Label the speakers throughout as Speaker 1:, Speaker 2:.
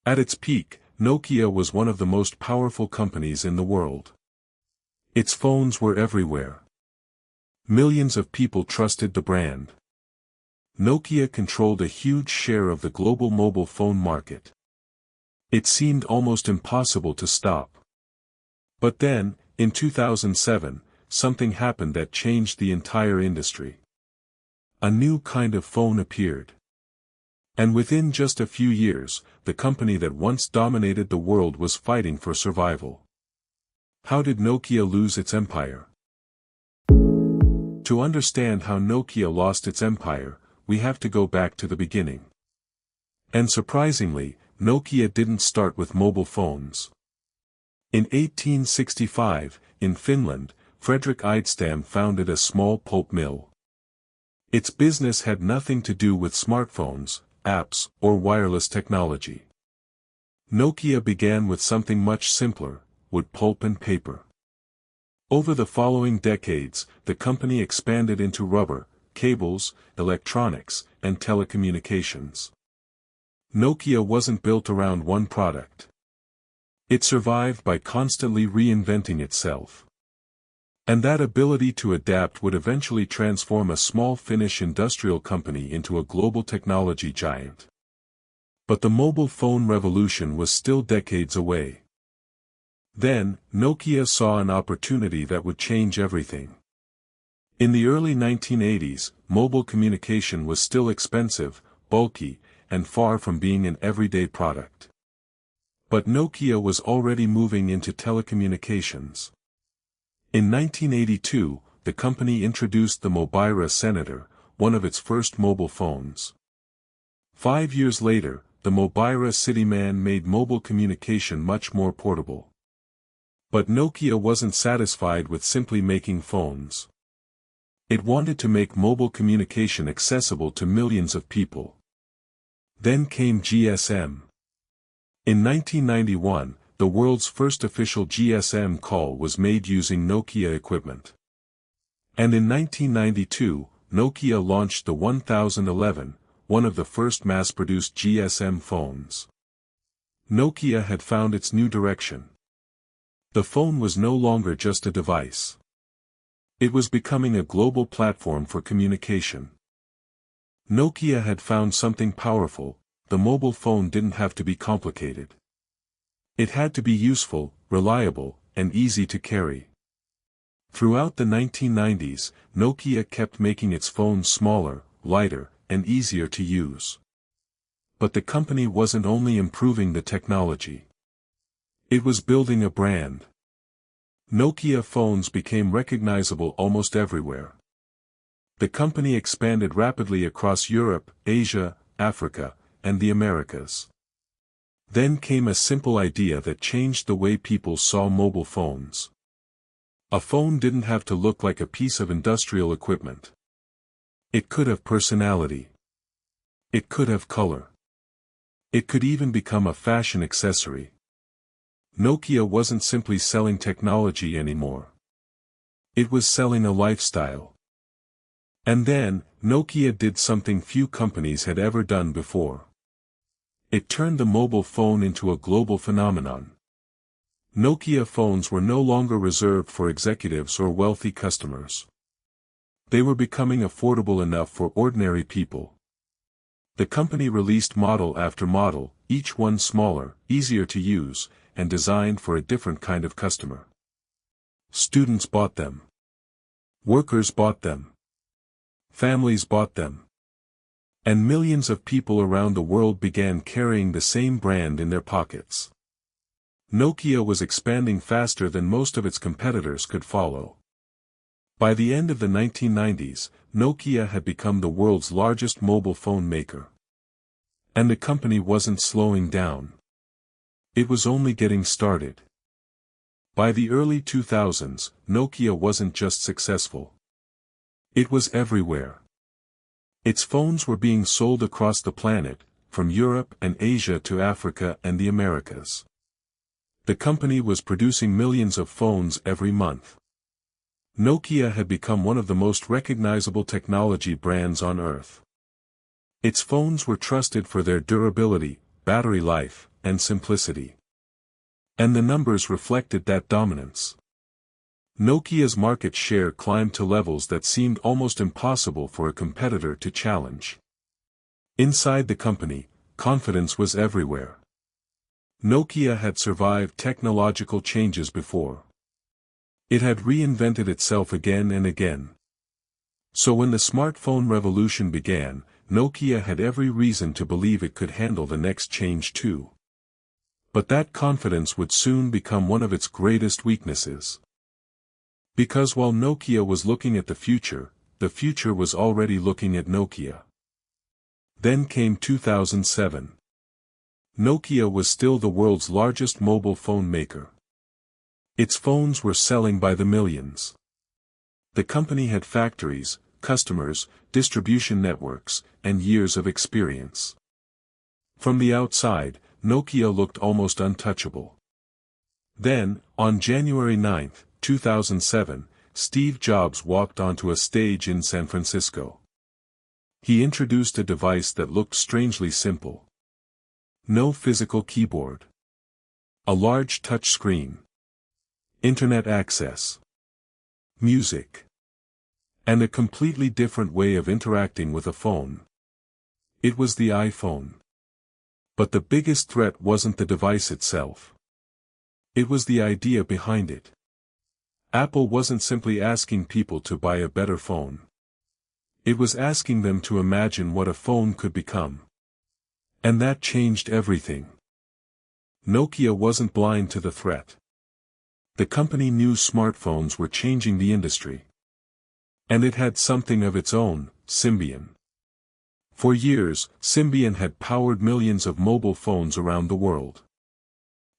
Speaker 1: At its peak, Nokia was one of the most powerful companies in the world. Its phones were everywhere. Millions of people trusted the brand. Nokia controlled a huge share of the global mobile phone market. It seemed almost impossible to stop. But then, in 2007, something happened that changed the entire industry. A new kind of phone appeared. And within just a few years, the company that once dominated the world was fighting for survival. How did Nokia lose its empire? To understand how Nokia lost its empire, we have to go back to the beginning. And surprisingly, Nokia didn't start with mobile phones. In 1865, in Finland, Fredrik Idestam founded a small pulp mill. Its business had nothing to do with smartphones, apps, or wireless technology. Nokia began with something much simpler: wood pulp and paper. Over the following decades, the company expanded into rubber, cables, electronics, and telecommunications. Nokia wasn't built around one product. It survived by constantly reinventing itself. And that ability to adapt would eventually transform a small Finnish industrial company into a global technology giant. But the mobile phone revolution was still decades away. Then, Nokia saw an opportunity that would change everything. In the early 1980s, mobile communication was still expensive, bulky, and far from being an everyday product. But Nokia was already moving into telecommunications. In 1982, the company introduced the Mobira Senator, one of its first mobile phones. 5 years later, the Mobira Cityman made mobile communication much more portable. But Nokia wasn't satisfied with simply making phones. It wanted to make mobile communication accessible to millions of people. Then came GSM. In 1991, the world's first official GSM call was made using Nokia equipment. And in 1992, Nokia launched the 1011, one of the first mass-produced GSM phones. Nokia had found its new direction. The phone was no longer just a device. It was becoming a global platform for communication. Nokia had found something powerful: the mobile phone didn't have to be complicated. It had to be useful, reliable, and easy to carry. Throughout the 1990s, Nokia kept making its phones smaller, lighter, and easier to use. But the company wasn't only improving the technology. It was building a brand. Nokia phones became recognizable almost everywhere. The company expanded rapidly across Europe, Asia, Africa, and the Americas. Then came a simple idea that changed the way people saw mobile phones. A phone didn't have to look like a piece of industrial equipment. It could have personality. It could have color. It could even become a fashion accessory. Nokia wasn't simply selling technology anymore. It was selling a lifestyle. And then, Nokia did something few companies had ever done before. It turned the mobile phone into a global phenomenon. Nokia phones were no longer reserved for executives or wealthy customers. They were becoming affordable enough for ordinary people. The company released model after model, each one smaller, easier to use, and designed for a different kind of customer. Students bought them. Workers bought them. Families bought them. And millions of people around the world began carrying the same brand in their pockets. Nokia was expanding faster than most of its competitors could follow. By the end of the 1990s, Nokia had become the world's largest mobile phone maker. And the company wasn't slowing down. It was only getting started. By the early 2000s, Nokia wasn't just successful. It was everywhere. Its phones were being sold across the planet, from Europe and Asia to Africa and the Americas. The company was producing millions of phones every month. Nokia had become one of the most recognizable technology brands on Earth. Its phones were trusted for their durability, battery life, and simplicity. And the numbers reflected that dominance. Nokia's market share climbed to levels that seemed almost impossible for a competitor to challenge. Inside the company, confidence was everywhere. Nokia had survived technological changes before. It had reinvented itself again and again. So when the smartphone revolution began, Nokia had every reason to believe it could handle the next change too. But that confidence would soon become one of its greatest weaknesses. Because while Nokia was looking at the future was already looking at Nokia. Then came 2007. Nokia was still the world's largest mobile phone maker. Its phones were selling by the millions. The company had factories, customers, distribution networks, and years of experience. From the outside, Nokia looked almost untouchable. Then, on January 9, 2007, Steve Jobs walked onto a stage in San Francisco. He introduced a device that looked strangely simple. No physical keyboard. A large touch screen. Internet access. Music. And a completely different way of interacting with a phone. It was the iPhone. But the biggest threat wasn't the device itself. It was the idea behind it. Apple wasn't simply asking people to buy a better phone. It was asking them to imagine what a phone could become. And that changed everything. Nokia wasn't blind to the threat. The company knew smartphones were changing the industry. And it had something of its own, Symbian. For years, Symbian had powered millions of mobile phones around the world.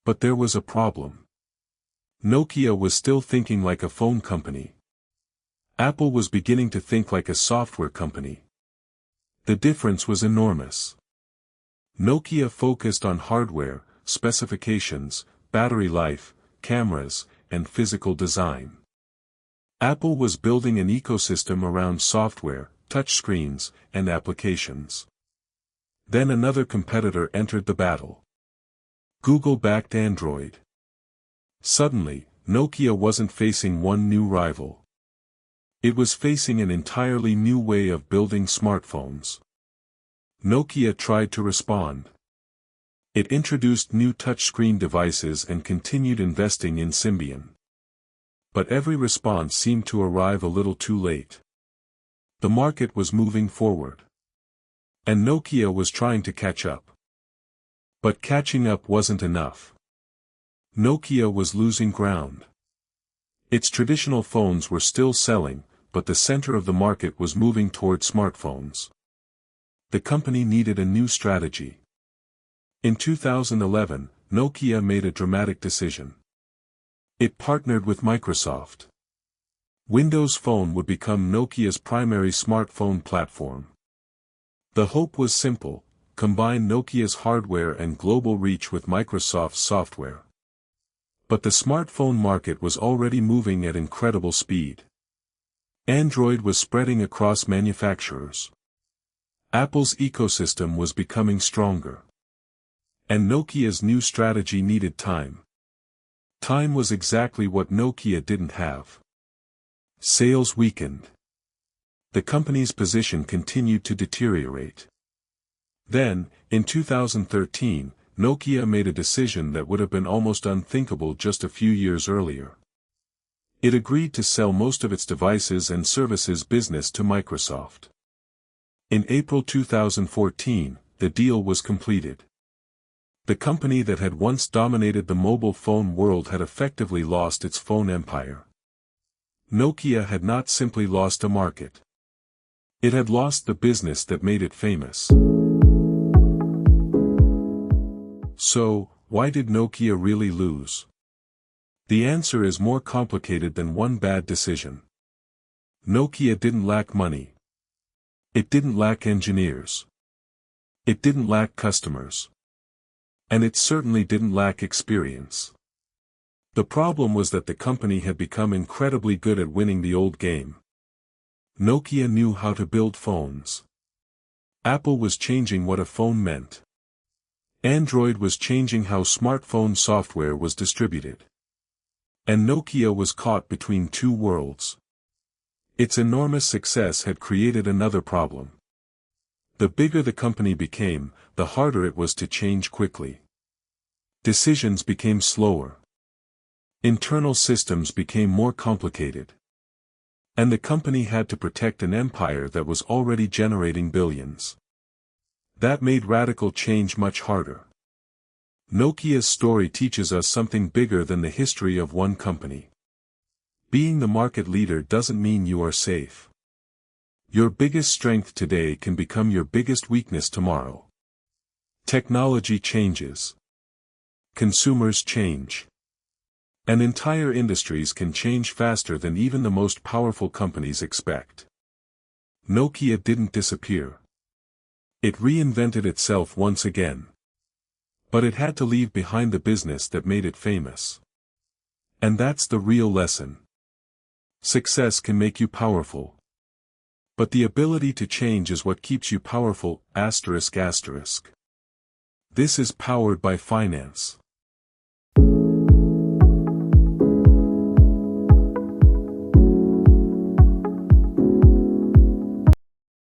Speaker 1: But there was a problem. Nokia was still thinking like a phone company. Apple was beginning to think like a software company. The difference was enormous. Nokia focused on hardware, specifications, battery life, cameras, and physical design. Apple was building an ecosystem around software, touchscreens, and applications. Then another competitor entered the battle. Google backed Android. Suddenly, Nokia wasn't facing one new rival. It was facing an entirely new way of building smartphones. Nokia tried to respond. It introduced new touchscreen devices and continued investing in Symbian. But every response seemed to arrive a little too late. The market was moving forward. And Nokia was trying to catch up. But catching up wasn't enough. Nokia was losing ground. Its traditional phones were still selling, but the center of the market was moving toward smartphones. The company needed a new strategy. In 2011, Nokia made a dramatic decision. It partnered with Microsoft. Windows Phone would become Nokia's primary smartphone platform. The hope was simple: combine Nokia's hardware and global reach with Microsoft's software. But the smartphone market was already moving at incredible speed. Android was spreading across manufacturers. Apple's ecosystem was becoming stronger. And Nokia's new strategy needed time. Time was exactly what Nokia didn't have. Sales weakened. The company's position continued to deteriorate. Then, in 2013, Nokia made a decision that would have been almost unthinkable just a few years earlier. It agreed to sell most of its devices and services business to Microsoft. In April 2014, the deal was completed. The company that had once dominated the mobile phone world had effectively lost its phone empire. Nokia had not simply lost a market. It had lost the business that made it famous. So, why did Nokia really lose? The answer is more complicated than one bad decision. Nokia didn't lack money. It didn't lack engineers. It didn't lack customers. And it certainly didn't lack experience. The problem was that the company had become incredibly good at winning the old game. Nokia knew how to build phones. Apple was changing what a phone meant. Android was changing how smartphone software was distributed. And Nokia was caught between two worlds. Its enormous success had created another problem. The bigger the company became, the harder it was to change quickly. Decisions became slower. Internal systems became more complicated. And the company had to protect an empire that was already generating billions. That made radical change much harder. Nokia's story teaches us something bigger than the history of one company. Being the market leader doesn't mean you are safe. Your biggest strength today can become your biggest weakness tomorrow. Technology changes. Consumers change. And entire industries can change faster than even the most powerful companies expect. Nokia didn't disappear. It reinvented itself once again. But it had to leave behind the business that made it famous. And that's the real lesson. Success can make you powerful. But the ability to change is what keeps you powerful. ****. This is powered by finance.